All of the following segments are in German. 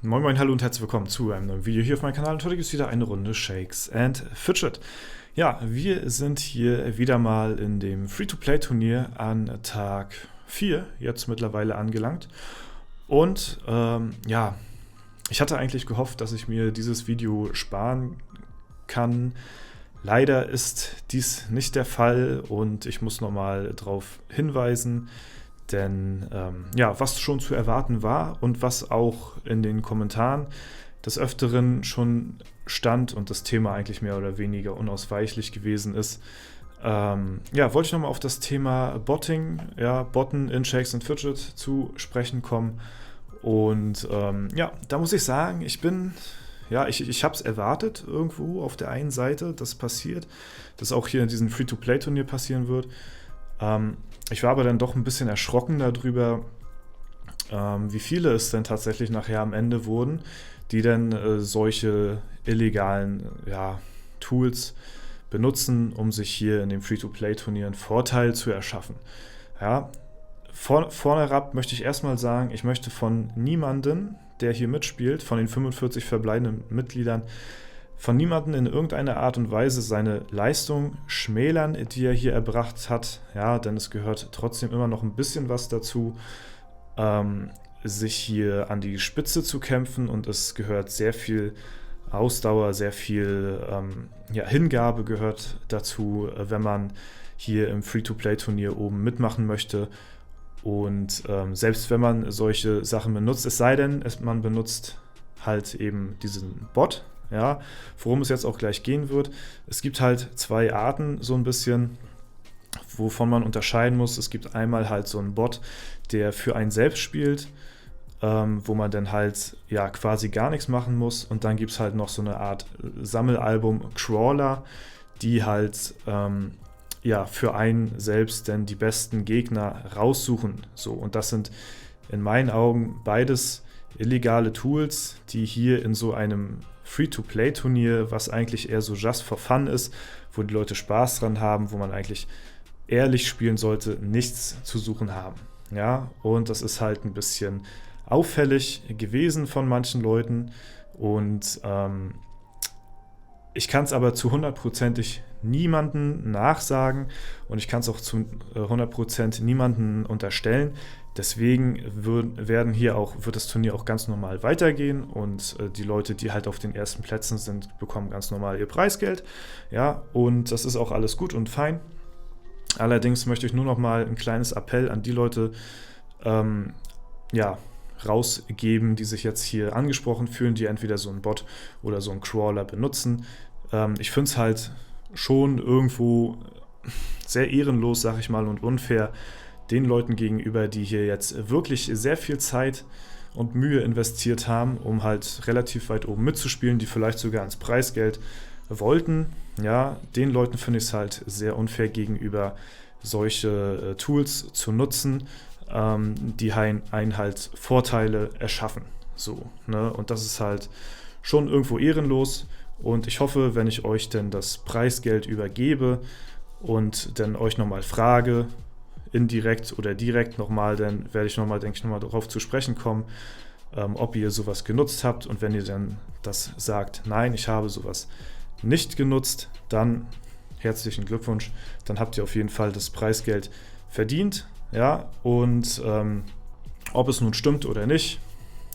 Moin Moin, hallo und herzlich willkommen zu einem neuen Video hier auf meinem Kanal. Und heute gibt es wieder eine Runde Shakes and Fidget. Ja, wir sind hier wieder mal in dem Free-to-Play-Turnier an Tag 4 jetzt mittlerweile angelangt. Und ja, ich hatte eigentlich gehofft, dass ich mir dieses Video sparen kann. Leider ist dies nicht der Fall und ich muss nochmal darauf hinweisen, denn ja, was schon zu erwarten war und was auch in den Kommentaren des Öfteren schon stand und das Thema eigentlich mehr oder weniger unausweichlich gewesen ist, ja, wollte ich nochmal auf das Thema Botting, ja, Botten in Shakes and Fidget zu sprechen kommen. Und ja, da muss ich sagen, ich habe es erwartet irgendwo auf der einen Seite, dass passiert, dass auch hier in diesem Free-to-Play-Turnier passieren wird. Ich war aber dann doch ein bisschen erschrocken darüber, wie viele es denn tatsächlich nachher am Ende wurden, die dann solche illegalen Tools benutzen, um sich hier in dem Free-to-Play-Turnier einen Vorteil zu erschaffen. Ja, vornherab möchte ich erstmal sagen, ich möchte von niemandem, der hier mitspielt, von den 45 verbleibenden Mitgliedern, von niemandem in irgendeiner Art und Weise seine Leistung schmälern, die er hier erbracht hat. Ja, denn es gehört trotzdem immer noch ein bisschen was dazu, sich hier an die Spitze zu kämpfen, und es gehört sehr viel Ausdauer, sehr viel Hingabe gehört dazu, wenn man hier im Free-to-Play-Turnier oben mitmachen möchte. Und selbst wenn man solche Sachen benutzt, es sei denn, man benutzt halt eben diesen Bot, ja, worum es jetzt auch gleich gehen wird. Es gibt halt zwei Arten so ein bisschen, wovon man unterscheiden muss. Es gibt einmal halt so einen Bot, der für einen selbst spielt, wo man dann halt ja quasi gar nichts machen muss. Und dann gibt es halt noch so eine Art Sammelalbum-Crawler, die halt für einen selbst dann die besten Gegner raussuchen. So, und das sind in meinen Augen beides illegale Tools, die hier in so einem Free-to-Play-Turnier, was eigentlich eher so just for fun ist, wo die Leute Spaß dran haben, wo man eigentlich ehrlich spielen sollte, nichts zu suchen haben. Ja, und das ist halt ein bisschen auffällig gewesen von manchen Leuten, und ich kann es aber zu 100%ig niemanden nachsagen und ich kann es auch zu 100% niemanden unterstellen. Deswegen wird das Turnier auch ganz normal weitergehen, und die Leute, die halt auf den ersten Plätzen sind, bekommen ganz normal ihr Preisgeld. Ja, und das ist auch alles gut und fein. Allerdings möchte ich nur noch mal ein kleines Appell an die Leute rausgeben, die sich jetzt hier angesprochen fühlen, die entweder so einen Bot oder so einen Crawler benutzen. Ich finde es halt schon irgendwo sehr ehrenlos, sag ich mal, und unfair den Leuten gegenüber, die hier jetzt wirklich sehr viel Zeit und Mühe investiert haben, um halt relativ weit oben mitzuspielen, die vielleicht sogar ans Preisgeld wollten. Ja, den Leuten finde ich es halt sehr unfair gegenüber, solche Tools zu nutzen, die einen halt Vorteile erschaffen. So, ne? Und das ist halt schon irgendwo ehrenlos, und ich hoffe, wenn ich euch denn das Preisgeld übergebe und dann euch nochmal frage, indirekt oder direkt nochmal, dann werde ich nochmal, denke ich, nochmal darauf zu sprechen kommen, ob ihr sowas genutzt habt. Und wenn ihr dann das sagt, nein, ich habe sowas nicht genutzt, dann herzlichen Glückwunsch, dann habt ihr auf jeden Fall das Preisgeld verdient. Ja, und ob es nun stimmt oder nicht,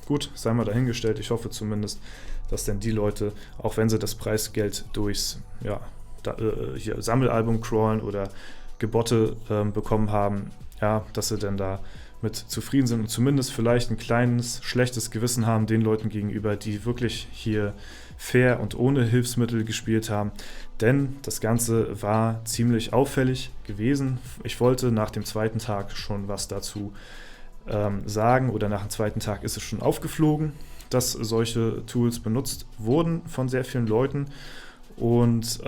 gut, sei mal dahingestellt. Ich hoffe zumindest, dass dann die Leute, auch wenn sie das Preisgeld durchs Sammelalbum crawlen oder Gebotte bekommen haben, ja, dass sie dann da mit zufrieden sind und zumindest vielleicht ein kleines schlechtes Gewissen haben den Leuten gegenüber, die wirklich hier fair und ohne Hilfsmittel gespielt haben. Denn das Ganze war ziemlich auffällig gewesen. Ich wollte nach dem zweiten Tag schon was dazu sagen, oder nach dem zweiten Tag ist es schon aufgeflogen, dass solche Tools benutzt wurden von sehr vielen Leuten, und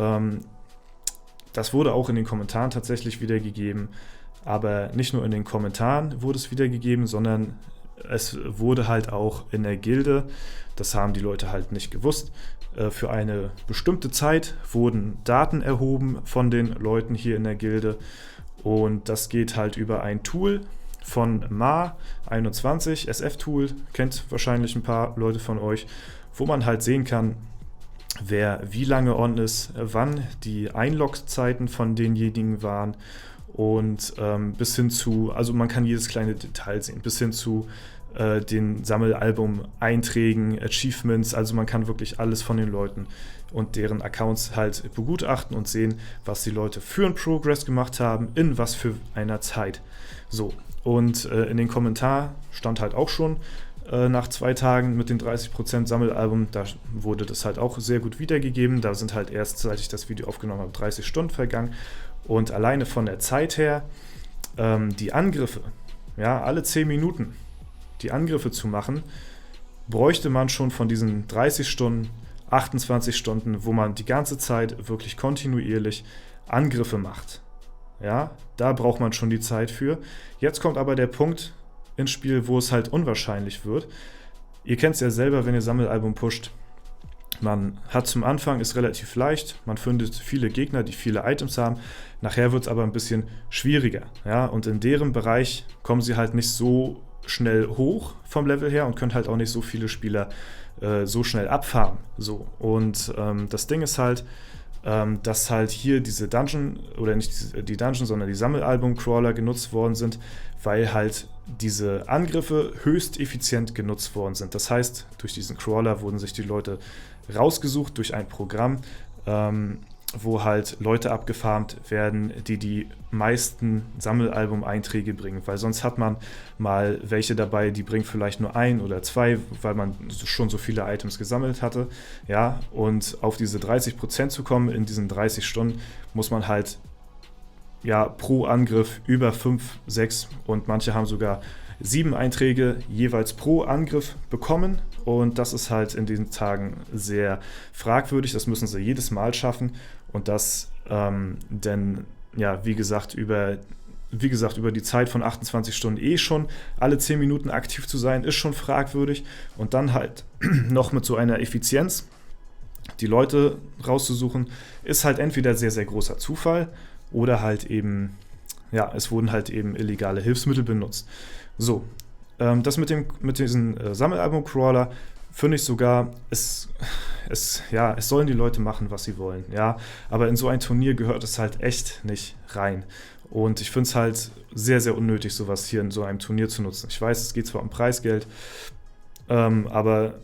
das wurde auch in den Kommentaren tatsächlich wiedergegeben, aber nicht nur in den Kommentaren wurde es wiedergegeben, sondern es wurde halt auch in der Gilde, das haben die Leute halt nicht gewusst, für eine bestimmte Zeit wurden Daten erhoben von den Leuten hier in der Gilde, und das geht halt über ein Tool, von Ma21, SF-Tool, kennt wahrscheinlich ein paar Leute von euch, wo man halt sehen kann, wer wie lange on ist, wann die Einlog-Zeiten von denjenigen waren und bis hin zu, also man kann jedes kleine Detail sehen, bis hin zu den Sammelalbum-Einträgen, Achievements, also man kann wirklich alles von den Leuten und deren Accounts halt begutachten und sehen, was die Leute für einen Progress gemacht haben, in was für einer Zeit. So, und in den Kommentaren stand halt auch schon, nach 2 Tagen mit den 30% Sammelalbum, da wurde das halt auch sehr gut wiedergegeben. Da sind halt erst, seit ich das Video aufgenommen habe, 30 Stunden vergangen. Und alleine von der Zeit her, die Angriffe, ja, alle 10 Minuten die Angriffe zu machen, bräuchte man schon von diesen 30 Stunden, 28 Stunden, wo man die ganze Zeit wirklich kontinuierlich Angriffe macht. Ja, da braucht man schon die Zeit für. Jetzt kommt aber der Punkt ins Spiel, wo es halt unwahrscheinlich wird. Ihr kennt es ja selber, wenn ihr Sammelalbum pusht. Man hat zum Anfang, ist relativ leicht, man findet viele Gegner, die viele Items haben. Nachher wird es aber ein bisschen schwieriger. Ja? Und in deren Bereich kommen sie halt nicht so schnell hoch vom Level her und können halt auch nicht so viele Spieler so schnell abfarmen. So. Und das Ding ist halt, dass halt hier diese Dungeon, oder nicht die Dungeon, sondern die Sammelalbum-Crawler genutzt worden sind, weil halt diese Angriffe höchst effizient genutzt worden sind. Das heißt, durch diesen Crawler wurden sich die Leute rausgesucht durch ein Programm, wo halt Leute abgefarmt werden, die die meisten Sammelalbum-Einträge bringen, weil sonst hat man mal welche dabei, die bringen vielleicht nur 1 oder 2, weil man schon so viele Items gesammelt hatte, ja, und auf diese 30% zu kommen in diesen 30 Stunden muss man halt, ja, pro Angriff über 5, 6 und manche haben sogar 7 Einträge jeweils pro Angriff bekommen und das ist halt in diesen Tagen sehr fragwürdig, das müssen sie jedes Mal schaffen und das denn, ja, wie gesagt, über die Zeit von 28 Stunden schon alle 10 Minuten aktiv zu sein, ist schon fragwürdig und dann halt noch mit so einer Effizienz die Leute rauszusuchen, ist halt entweder sehr, sehr großer Zufall oder halt eben, ja, es wurden halt eben illegale Hilfsmittel benutzt. So, das mit diesen Sammelalbum-Crawler finde ich sogar, es sollen die Leute machen, was sie wollen, ja, aber in so ein Turnier gehört es halt echt nicht rein. Und ich finde es halt sehr, sehr unnötig, sowas hier in so einem Turnier zu nutzen. Ich weiß, es geht zwar um Preisgeld, aber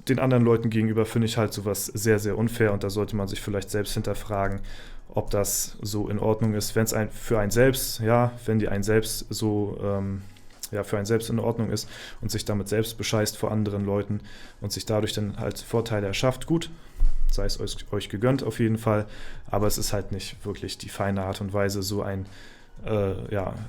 den anderen Leuten gegenüber finde ich halt sowas sehr, sehr unfair und da sollte man sich vielleicht selbst hinterfragen, ob das so in Ordnung ist, wenn es für einen selbst, ja, wenn die einen selbst so, für einen selbst in Ordnung ist und sich damit selbst bescheißt vor anderen Leuten und sich dadurch dann halt Vorteile erschafft, gut, sei es euch gegönnt auf jeden Fall, aber es ist halt nicht wirklich die feine Art und Weise, so ein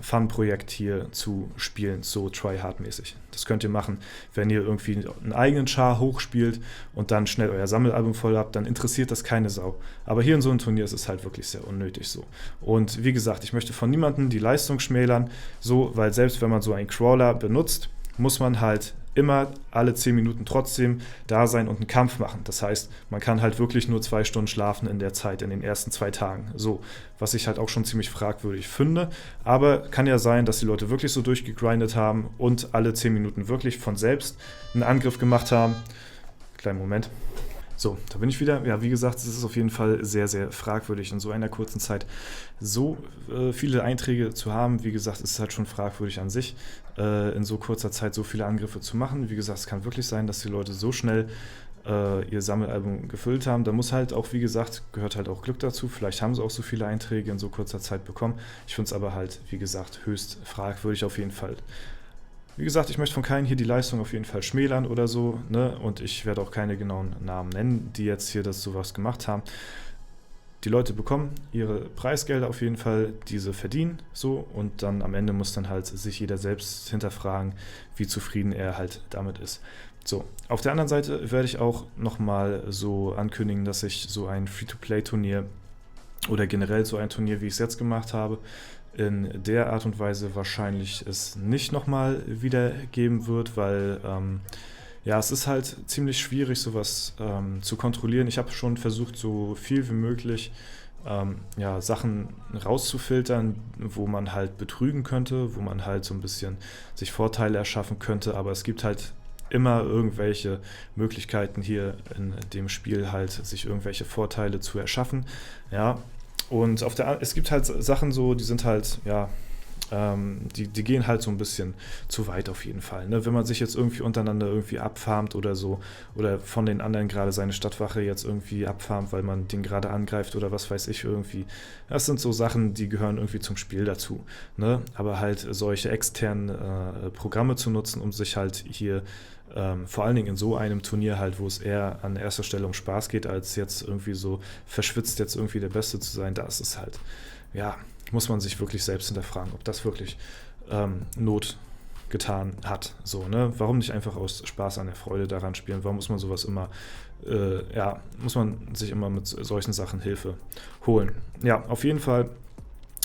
Fun-Projekt hier zu spielen, so tryhard-mäßig. Das könnt ihr machen, wenn ihr irgendwie einen eigenen Char hochspielt und dann schnell euer Sammelalbum voll habt, dann interessiert das keine Sau. Aber hier in so einem Turnier ist es halt wirklich sehr unnötig so. Und wie gesagt, ich möchte von niemandem die Leistung schmälern, so, weil selbst wenn man so einen Crawler benutzt, muss man halt immer alle 10 Minuten trotzdem da sein und einen Kampf machen. Das heißt, man kann halt wirklich nur 2 Stunden schlafen in der Zeit, in den ersten 2 Tagen. So, was ich halt auch schon ziemlich fragwürdig finde. Aber kann ja sein, dass die Leute wirklich so durchgegrindet haben und alle 10 Minuten wirklich von selbst einen Angriff gemacht haben. Kleinen Moment. So, da bin ich wieder. Ja, wie gesagt, es ist auf jeden Fall sehr, sehr fragwürdig, in so einer kurzen Zeit so viele Einträge zu haben. Wie gesagt, es ist halt schon fragwürdig an sich, in so kurzer Zeit so viele Angriffe zu machen. Wie gesagt, es kann wirklich sein, dass die Leute so schnell ihr Sammelalbum gefüllt haben. Da muss halt auch, wie gesagt, gehört halt auch Glück dazu. Vielleicht haben sie auch so viele Einträge in so kurzer Zeit bekommen. Ich finde es aber halt, wie gesagt, höchst fragwürdig auf jeden Fall. Wie gesagt, ich möchte von keinem hier die Leistung auf jeden Fall schmälern oder so, ne? Und ich werde auch keine genauen Namen nennen, die jetzt hier sowas gemacht haben. Die Leute bekommen ihre Preisgelder auf jeden Fall, diese verdienen so und dann am Ende muss dann halt sich jeder selbst hinterfragen, wie zufrieden er halt damit ist. So, auf der anderen Seite werde ich auch nochmal so ankündigen, dass ich so ein Free-to-Play-Turnier oder generell so ein Turnier, wie ich es jetzt gemacht habe, in der Art und Weise wahrscheinlich es nicht nochmal wieder geben wird, weil es ist halt ziemlich schwierig, sowas zu kontrollieren. Ich habe schon versucht, so viel wie möglich ja, Sachen rauszufiltern, wo man halt betrügen könnte, wo man halt so ein bisschen sich Vorteile erschaffen könnte, aber es gibt halt immer irgendwelche Möglichkeiten hier in dem Spiel halt, sich irgendwelche Vorteile zu erschaffen, ja, und es gibt halt Sachen so, die sind halt, ja, die gehen halt so ein bisschen zu weit auf jeden Fall. Ne? Wenn man sich jetzt irgendwie untereinander irgendwie abfarmt oder so, oder von den anderen gerade seine Stadtwache jetzt irgendwie abfarmt, weil man den gerade angreift oder was weiß ich irgendwie. Das sind so Sachen, die gehören irgendwie zum Spiel dazu. Ne? Aber halt solche externen Programme zu nutzen, um sich halt hier vor allen Dingen in so einem Turnier halt, wo es eher an erster Stelle um Spaß geht, als jetzt irgendwie so verschwitzt jetzt irgendwie der Beste zu sein, da ist es halt, ja, muss man sich wirklich selbst hinterfragen, ob das wirklich Not getan hat. So, ne? Warum nicht einfach aus Spaß an der Freude daran spielen? Warum muss man sowas immer, ja, muss man sich immer mit solchen Sachen Hilfe holen? Ja, auf jeden Fall,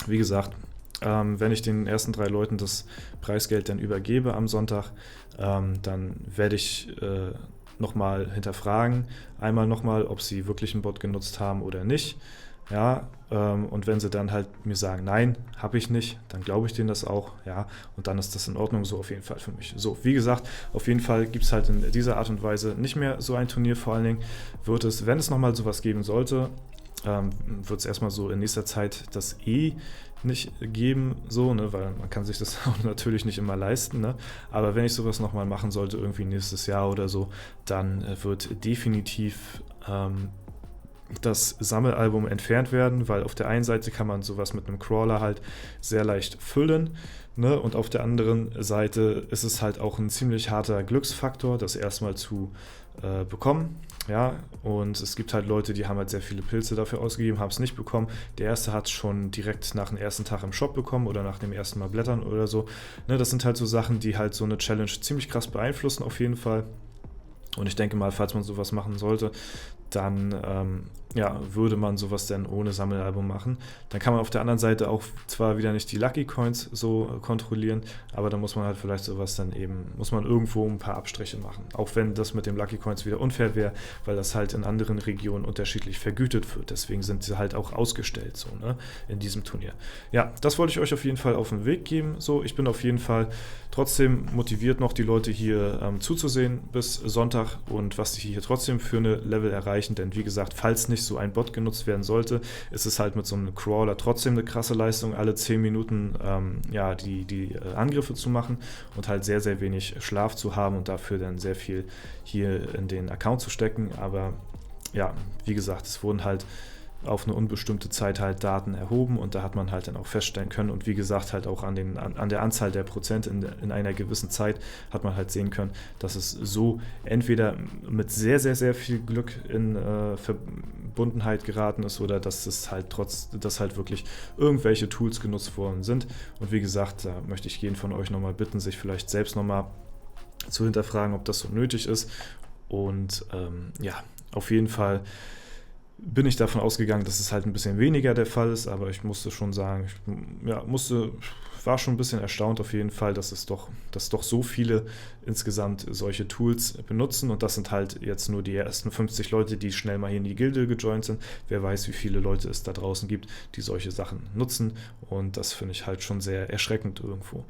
wie gesagt, wenn ich den ersten 3 Leuten das Preisgeld dann übergebe am Sonntag, dann werde ich nochmal hinterfragen, einmal nochmal, ob sie wirklich einen Bot genutzt haben oder nicht. Ja, und wenn sie dann halt mir sagen, nein, habe ich nicht, dann glaube ich denen das auch, ja, und dann ist das in Ordnung so auf jeden Fall für mich. So, wie gesagt, auf jeden Fall gibt es halt in dieser Art und Weise nicht mehr so ein Turnier, vor allen Dingen wird es, wenn es nochmal sowas geben sollte, wird es erstmal so in nächster Zeit das nicht geben, so, ne, weil man kann sich das auch natürlich nicht immer leisten, ne, aber wenn ich sowas nochmal machen sollte, irgendwie nächstes Jahr oder so, dann wird definitiv das Sammelalbum entfernt werden, weil auf der einen Seite kann man sowas mit einem Crawler halt sehr leicht füllen, ne? Und auf der anderen Seite ist es halt auch ein ziemlich harter Glücksfaktor, das erstmal zu bekommen. Ja, und es gibt halt Leute, die haben halt sehr viele Pilze dafür ausgegeben, haben es nicht bekommen. Der erste hat es schon direkt nach dem ersten Tag im Shop bekommen oder nach dem ersten Mal blättern oder so. Ne, das sind halt so Sachen, die halt so eine Challenge ziemlich krass beeinflussen auf jeden Fall. Und ich denke mal, falls man sowas machen sollte, dann ja, würde man sowas dann ohne Sammelalbum machen. Dann kann man auf der anderen Seite auch zwar wieder nicht die Lucky Coins so kontrollieren, aber da muss man halt vielleicht sowas dann eben, muss man irgendwo ein paar Abstriche machen. Auch wenn das mit dem Lucky Coins wieder unfair wäre, weil das halt in anderen Regionen unterschiedlich vergütet wird. Deswegen sind sie halt auch ausgestellt so, ne, in diesem Turnier. Ja, das wollte ich euch auf jeden Fall auf den Weg geben. So, ich bin auf jeden Fall trotzdem motiviert, noch die Leute hier zuzusehen bis Sonntag und was die hier trotzdem für eine Level erreichen. Denn wie gesagt, falls nicht so ein Bot genutzt werden sollte, ist es halt mit so einem Crawler trotzdem eine krasse Leistung, alle 10 Minuten ja, die Angriffe zu machen und halt sehr, sehr wenig Schlaf zu haben und dafür dann sehr viel hier in den Account zu stecken. Aber ja, wie gesagt, es wurden halt auf eine unbestimmte Zeit halt Daten erhoben und da hat man halt dann auch feststellen können und wie gesagt halt auch an der Anzahl der Prozent in einer gewissen Zeit hat man halt sehen können, dass es so entweder mit sehr, sehr, sehr viel Glück in Verbundenheit geraten ist oder dass es halt dass halt wirklich irgendwelche Tools genutzt worden sind und wie gesagt, da möchte ich jeden von euch nochmal bitten, sich vielleicht selbst nochmal zu hinterfragen, ob das so nötig ist und ja, auf jeden Fall bin ich davon ausgegangen, dass es halt ein bisschen weniger der Fall ist, aber ich musste schon sagen, war schon ein bisschen erstaunt auf jeden Fall, dass doch so viele insgesamt solche Tools benutzen und das sind halt jetzt nur die ersten 50 Leute, die schnell mal hier in die Gilde gejoint sind. Wer weiß, wie viele Leute es da draußen gibt, die solche Sachen nutzen und das finde ich halt schon sehr erschreckend irgendwo.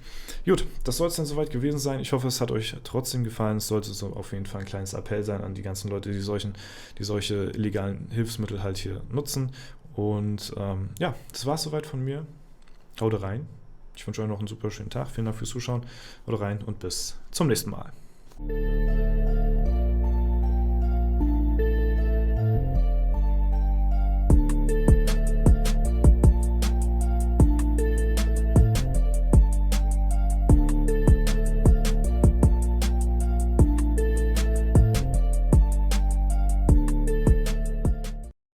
Gut, das soll es dann soweit gewesen sein. Ich hoffe, es hat euch trotzdem gefallen. Es sollte so auf jeden Fall ein kleines Appell sein an die ganzen Leute, die solche illegalen Hilfsmittel halt hier nutzen. Und ja, das war es soweit von mir. Haut rein. Ich wünsche euch noch einen super schönen Tag. Vielen Dank fürs Zuschauen. Haut rein und bis zum nächsten Mal.